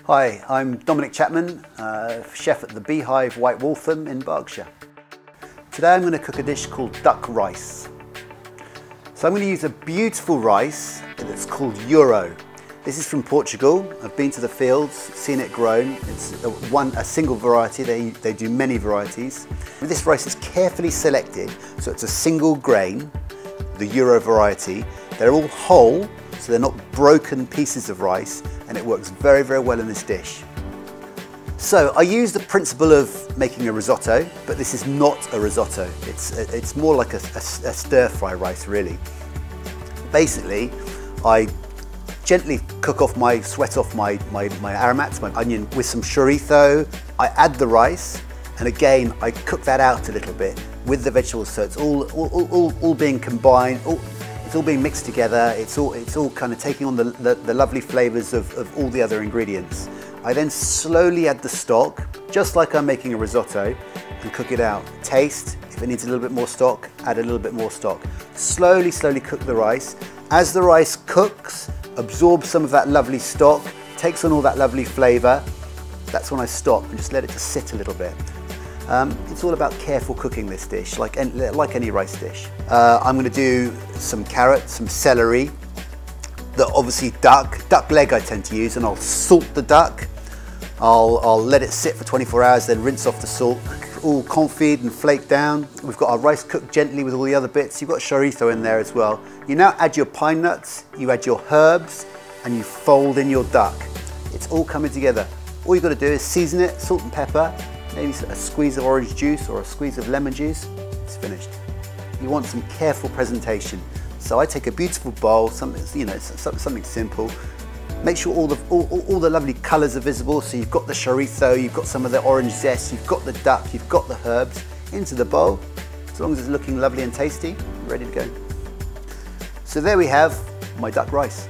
Hi, I'm Dominic Chapman, chef at the Beehive White Waltham in Berkshire. Today I'm going to cook a dish called duck rice. So I'm going to use a beautiful rice that's called Euro. This is from Portugal. I've been to the fields, seen it grown. It's a single variety, they do many varieties. This rice is carefully selected, so it's a single grain, the Euro variety. They're all whole, so they're not broken pieces of rice, and it works very, very well in this dish. So I use the principle of making a risotto, but this is not a risotto. It's more like a stir-fry rice, really. Basically, I gently sweat off my aromats, my onion with some chorizo. I add the rice, and again, I cook that out a little bit with the vegetables, so it's all being combined. It's all being mixed together. It's all kind of taking on the lovely flavors of all the other ingredients. I then slowly add the stock, just like I'm making a risotto, and cook it out. Taste, if it needs a little bit more stock, add a little bit more stock. Slowly cook the rice. As the rice cooks, absorbs some of that lovely stock, takes on all that lovely flavor, that's when I stop and just let it just sit a little bit. It's all about careful cooking this dish, like any rice dish. I'm going to do some carrots, some celery, obviously duck leg I tend to use, and I'll salt the duck. I'll let it sit for 24 hours, then rinse off the salt, all confit and flaked down. We've got our rice cooked gently with all the other bits. You've got chorizo in there as well. You now add your pine nuts, you add your herbs, and you fold in your duck. It's all coming together. All you've got to do is season it, salt and pepper, maybe a squeeze of orange juice or a squeeze of lemon juice. It's finished. You want some careful presentation. So I take a beautiful bowl, something simple. Make sure all the lovely colours are visible. So you've got the chorizo, you've got some of the orange zest, you've got the duck, you've got the herbs into the bowl. As long as it's looking lovely and tasty, ready to go. So there we have my duck rice.